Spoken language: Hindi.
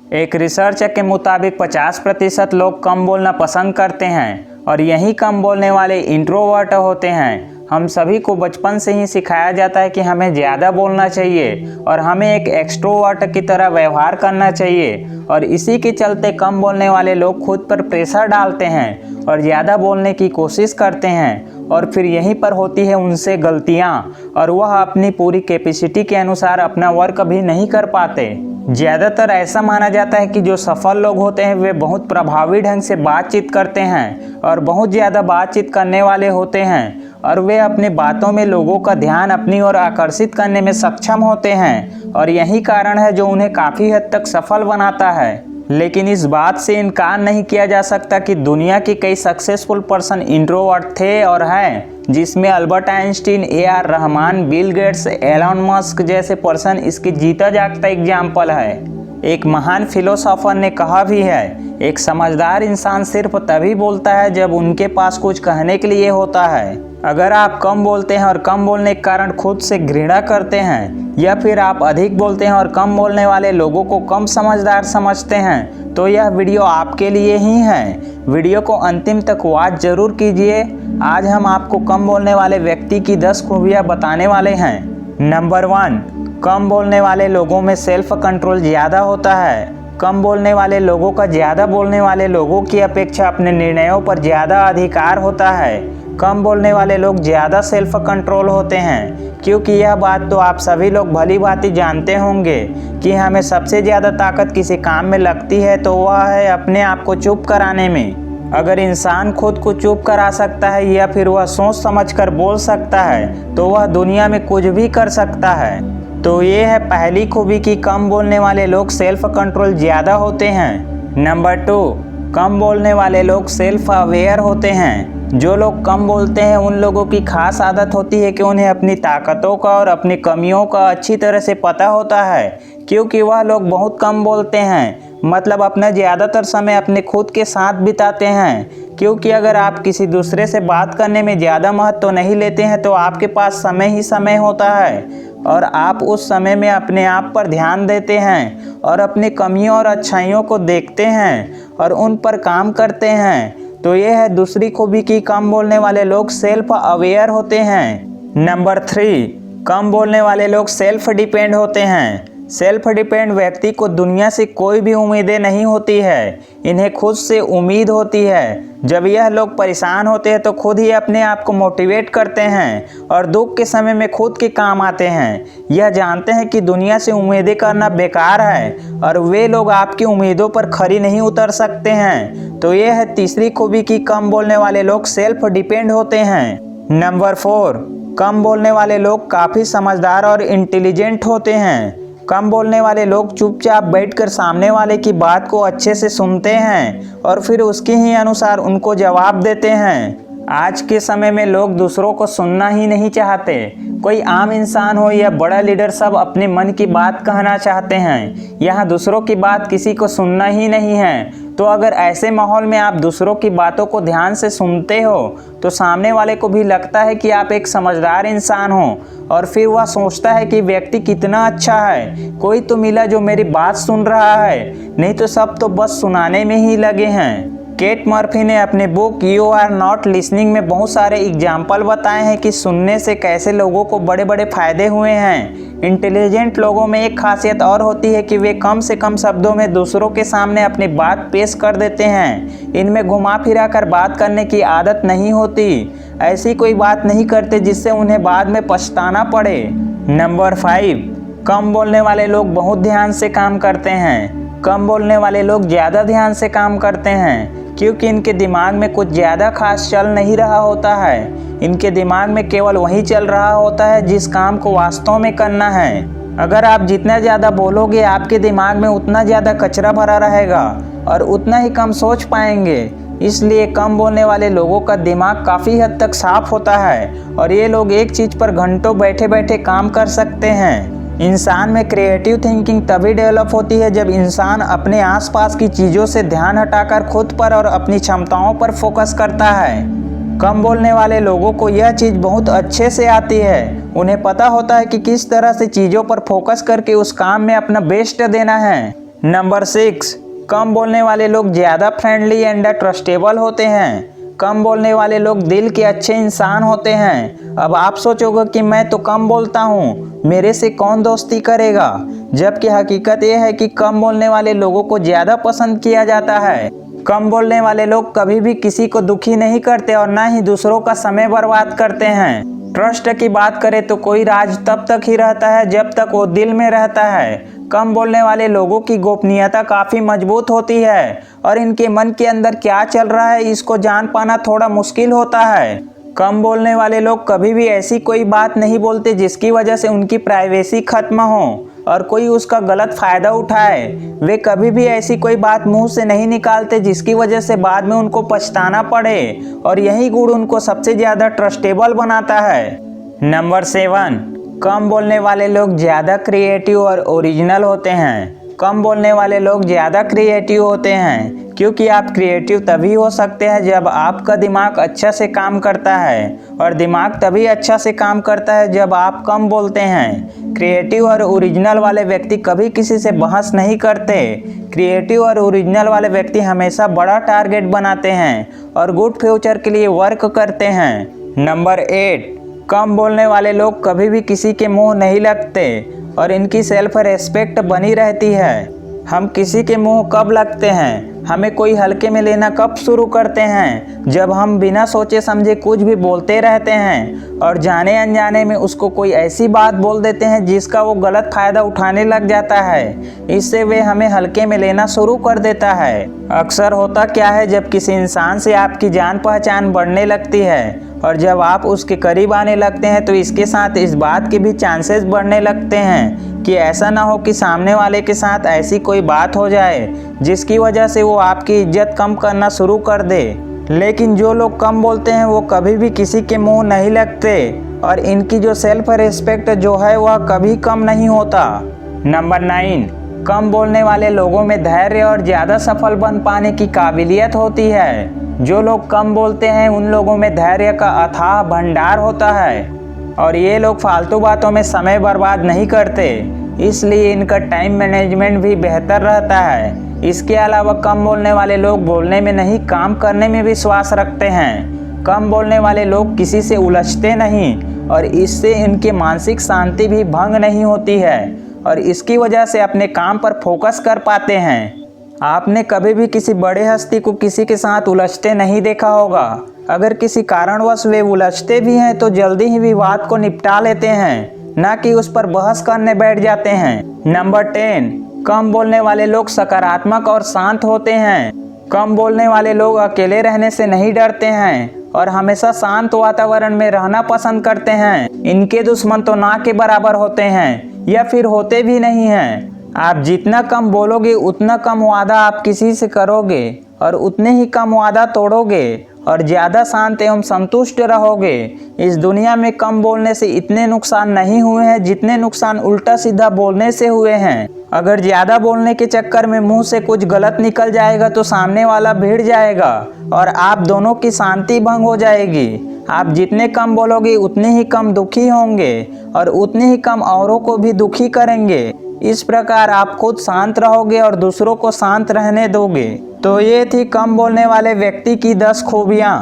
एक रिसर्च के मुताबिक 50% लोग कम बोलना पसंद करते हैं और यही कम बोलने वाले इंट्रोवर्ट होते हैं। हम सभी को बचपन से ही सिखाया जाता है कि हमें ज़्यादा बोलना चाहिए और हमें एक एक्सट्रोवर्ट की तरह व्यवहार करना चाहिए, और इसी के चलते कम बोलने वाले लोग खुद पर प्रेशर डालते हैं और ज़्यादा बोलने की कोशिश करते हैं, और फिर यहीं पर होती है उनसे गलतियाँ और वह अपनी पूरी कैपेसिटी के अनुसार अपना वर्क भी नहीं कर पाते। ज़्यादातर ऐसा माना जाता है कि जो सफल लोग होते हैं वे बहुत प्रभावी ढंग से बातचीत करते हैं और बहुत ज़्यादा बातचीत करने वाले होते हैं, और वे अपनी बातों में लोगों का ध्यान अपनी ओर आकर्षित करने में सक्षम होते हैं, और यही कारण है जो उन्हें काफ़ी हद तक सफल बनाता है। लेकिन इस बात से इनकार नहीं किया जा सकता कि दुनिया के कई सक्सेसफुल पर्सन इंट्रोवर्ट थे और हैं, जिसमें Albert Einstein, A R. Rahman, Bill Gates, Elon Musk जैसे पर्सन इसके जीता जागता एग्जाम्पल है। एक महान फिलोसोफर ने कहा भी है, एक समझदार इंसान सिर्फ तभी बोलता है जब उनके पास कुछ कहने के लिए होता है। अगर आप कम बोलते हैं और कम बोलने के कारण खुद से घृणा करते हैं, या फिर आप अधिक बोलते हैं और कम बोलने वाले लोगों को कम समझदार समझते हैं, तो यह वीडियो आपके लिए ही है। वीडियो को अंतिम तक वॉच जरूर कीजिए। आज हम आपको कम बोलने वाले व्यक्ति की 10 खूबियाँ बताने वाले हैं। नंबर 1, कम बोलने वाले लोगों में सेल्फ कंट्रोल ज़्यादा होता है। कम बोलने वाले लोगों का ज़्यादा बोलने वाले लोगों की अपेक्षा अपने निर्णयों पर ज़्यादा अधिकार होता है। कम बोलने वाले लोग ज़्यादा सेल्फ कंट्रोल होते हैं, क्योंकि यह बात तो आप सभी लोग भली भांति जानते होंगे कि हमें सबसे ज़्यादा ताकत किसी काम में लगती है तो वह है अपने आप को चुप कराने में। अगर इंसान खुद को चुप करा सकता है या फिर वह सोच समझकर बोल सकता है तो वह दुनिया में कुछ भी कर सकता है। तो ये है पहली खूबी कि कम बोलने वाले लोग सेल्फ कंट्रोल ज़्यादा होते हैं। नंबर 2, कम बोलने वाले लोग सेल्फ अवेयर होते हैं। जो लोग कम बोलते हैं उन लोगों की खास आदत होती है कि उन्हें अपनी ताकतों का और अपनी कमियों का अच्छी तरह से पता होता है, क्योंकि वह लोग बहुत कम बोलते हैं, मतलब अपना ज़्यादातर समय अपने खुद के साथ बिताते हैं। क्योंकि अगर आप किसी दूसरे से बात करने में ज़्यादा महत्व नहीं लेते हैं तो आपके पास समय ही समय होता है और आप उस समय में अपने आप पर ध्यान देते हैं और अपनी कमियों और अच्छाइयों को देखते हैं और उन पर काम करते हैं। तो ये है दूसरी खूबी कि कम बोलने वाले लोग सेल्फ अवेयर होते हैं। नंबर 3, कम बोलने वाले लोग सेल्फ डिपेंड होते हैं। सेल्फ डिपेंड व्यक्ति को दुनिया से कोई भी उम्मीदें नहीं होती है, इन्हें खुद से उम्मीद होती है। जब यह लोग परेशान होते हैं तो खुद ही अपने आप को मोटिवेट करते हैं और दुख के समय में खुद के काम आते हैं। यह जानते हैं कि दुनिया से उम्मीदें करना बेकार है और वे लोग आपकी उम्मीदों पर खरी नहीं उतर सकते हैं। तो यह है तीसरी खूबी कि कम बोलने वाले लोग सेल्फ डिपेंड होते हैं। नंबर 4, कम बोलने वाले लोग काफ़ी समझदार और इंटेलिजेंट होते हैं। कम बोलने वाले लोग चुपचाप बैठकर सामने वाले की बात को अच्छे से सुनते हैं और फिर उसके ही अनुसार उनको जवाब देते हैं। आज के समय में लोग दूसरों को सुनना ही नहीं चाहते। कोई आम इंसान हो या बड़ा लीडर, सब अपने मन की बात कहना चाहते हैं। यहाँ दूसरों की बात किसी को सुनना ही नहीं है। तो अगर ऐसे माहौल में आप दूसरों की बातों को ध्यान से सुनते हो तो सामने वाले को भी लगता है कि आप एक समझदार इंसान हो और फिर वह सोचता है कि व्यक्ति कितना अच्छा है, कोई तो मिला जो मेरी बात सुन रहा है, नहीं तो सब तो बस सुनाने में ही लगे हैं। केट मर्फी ने अपने book you are not listening में बहुत सारे एग्जाम्पल बताए हैं कि सुनने से कैसे लोगों को बड़े बड़े फायदे हुए हैं। इंटेलिजेंट लोगों में एक खासियत और होती है कि वे कम से कम शब्दों में दूसरों के सामने अपनी बात पेश कर देते हैं। इनमें घुमा फिरा कर बात करने की आदत नहीं होती। ऐसी कोई बात नहीं करते जिससे उन्हें बाद में पछताना पड़े। नंबर 5, कम बोलने वाले लोग बहुत ध्यान से काम करते हैं। कम बोलने वाले लोग ज़्यादा ध्यान से काम करते हैं क्योंकि इनके दिमाग में कुछ ज़्यादा खास चल नहीं रहा होता है। इनके दिमाग में केवल वही चल रहा होता है जिस काम को वास्तव में करना है। अगर आप जितना ज़्यादा बोलोगे आपके दिमाग में उतना ज़्यादा कचरा भरा रहेगा और उतना ही कम सोच पाएंगे। इसलिए कम बोलने वाले लोगों का दिमाग काफ़ी हद तक साफ होता है और ये लोग एक चीज़ पर घंटों बैठे बैठे काम कर सकते हैं। इंसान में क्रिएटिव थिंकिंग तभी डेवलप होती है जब इंसान अपने आसपास की चीज़ों से ध्यान हटाकर खुद पर और अपनी क्षमताओं पर फोकस करता है। कम बोलने वाले लोगों को यह चीज़ बहुत अच्छे से आती है। उन्हें पता होता है कि किस तरह से चीज़ों पर फोकस करके उस काम में अपना बेस्ट देना है। नंबर 6, कम बोलने वाले लोग ज़्यादा फ्रेंडली एंड ट्रस्टेबल होते हैं। कम बोलने वाले लोग दिल के अच्छे इंसान होते हैं। अब आप सोचोगे कि मैं तो कम बोलता हूँ, मेरे से कौन दोस्ती करेगा, जबकि हकीकत यह है कि कम बोलने वाले लोगों को ज़्यादा पसंद किया जाता है। कम बोलने वाले लोग कभी भी किसी को दुखी नहीं करते और ना ही दूसरों का समय बर्बाद करते हैं। ट्रस्ट की बात करें तो कोई राज तब तक ही रहता है जब तक वो दिल में रहता है। कम बोलने वाले लोगों की गोपनीयता काफ़ी मजबूत होती है और इनके मन के अंदर क्या चल रहा है इसको जान पाना थोड़ा मुश्किल होता है। कम बोलने वाले लोग कभी भी ऐसी कोई बात नहीं बोलते जिसकी वजह से उनकी प्राइवेसी खत्म हो और कोई उसका गलत फ़ायदा उठाए। वे कभी भी ऐसी कोई बात मुंह से नहीं निकालते जिसकी वजह से बाद में उनको पछताना पड़े और यही गुण उनको सबसे ज़्यादा ट्रस्टेबल बनाता है। नंबर 7, कम बोलने वाले लोग ज़्यादा क्रिएटिव और ओरिजिनल होते हैं। कम बोलने वाले लोग ज़्यादा क्रिएटिव होते हैं क्योंकि आप क्रिएटिव तभी हो सकते हैं जब आपका दिमाग अच्छा से काम करता है और दिमाग तभी अच्छा से काम करता है जब आप कम बोलते हैं। क्रिएटिव और ओरिजिनल वाले व्यक्ति कभी किसी से बहस नहीं करते। क्रिएटिव और ओरिजिनल वाले व्यक्ति हमेशा बड़ा टारगेट बनाते हैं और गुड फ्यूचर के लिए वर्क करते हैं। नंबर 8, कम बोलने वाले लोग कभी भी किसी के मुंह नहीं लगते और इनकी सेल्फ रेस्पेक्ट बनी रहती है। हम किसी के मुंह कब लगते हैं, हमें कोई हल्के में लेना कब शुरू करते हैं, जब हम बिना सोचे समझे कुछ भी बोलते रहते हैं और जाने अनजाने में उसको कोई ऐसी बात बोल देते हैं जिसका वो गलत फ़ायदा उठाने लग जाता है। इससे वे हमें हल्के में लेना शुरू कर देता है। अक्सर होता क्या है, जब किसी इंसान से आपकी जान पहचान बढ़ने लगती है और जब आप उसके करीब आने लगते हैं तो इसके साथ इस बात के भी चांसेस बढ़ने लगते हैं कि ऐसा ना हो कि सामने वाले के साथ ऐसी कोई बात हो जाए जिसकी वजह से वो आपकी इज्जत कम करना शुरू कर दे। लेकिन जो लोग कम बोलते हैं वो कभी भी किसी के मुंह नहीं लगते और इनकी जो सेल्फ रिस्पेक्ट जो है वह कभी कम नहीं होता। नंबर 9, कम बोलने वाले लोगों में धैर्य और ज़्यादा सफल बन पाने की काबिलियत होती है। जो लोग कम बोलते हैं उन लोगों में धैर्य का अथाह भंडार होता है और ये लोग फालतू बातों में समय बर्बाद नहीं करते, इसलिए इनका टाइम मैनेजमेंट भी बेहतर रहता है। इसके अलावा कम बोलने वाले लोग बोलने में नहीं काम करने में विश्वास रखते हैं। कम बोलने वाले लोग किसी से उलझते नहीं और इससे इनकी मानसिक शांति भी भंग नहीं होती है और इसकी वजह से अपने काम पर फोकस कर पाते हैं। आपने कभी भी किसी बड़े हस्ती को किसी के साथ उलझते नहीं देखा होगा। अगर किसी कारणवश वे उलझते भी हैं तो जल्दी ही विवाद को निपटा लेते हैं, ना कि उस पर बहस करने बैठ जाते हैं। नंबर 10, कम बोलने वाले लोग सकारात्मक और शांत होते हैं। कम बोलने वाले लोग अकेले रहने से नहीं डरते हैं और हमेशा शांत वातावरण में रहना पसंद करते हैं। इनके दुश्मन तो ना के बराबर होते हैं या फिर होते भी नहीं हैं। आप जितना कम बोलोगे उतना कम वादा आप किसी से करोगे और उतने ही कम वादा तोड़ोगे और ज़्यादा शांत एवं संतुष्ट रहोगे। इस दुनिया में कम बोलने से इतने नुकसान नहीं हुए हैं जितने नुकसान उल्टा सीधा बोलने से हुए हैं। अगर ज़्यादा बोलने के चक्कर में मुंह से कुछ गलत निकल जाएगा तो सामने वाला भिड़ जाएगा और आप दोनों की शांति भंग हो जाएगी। आप जितने कम बोलोगे उतने ही कम दुखी होंगे और उतने ही कम औरों को भी दुखी करेंगे। इस प्रकार आप खुद शांत रहोगे और दूसरों को शांत रहने दोगे। तो ये थी कम बोलने वाले व्यक्ति की 10 खूबियाँ।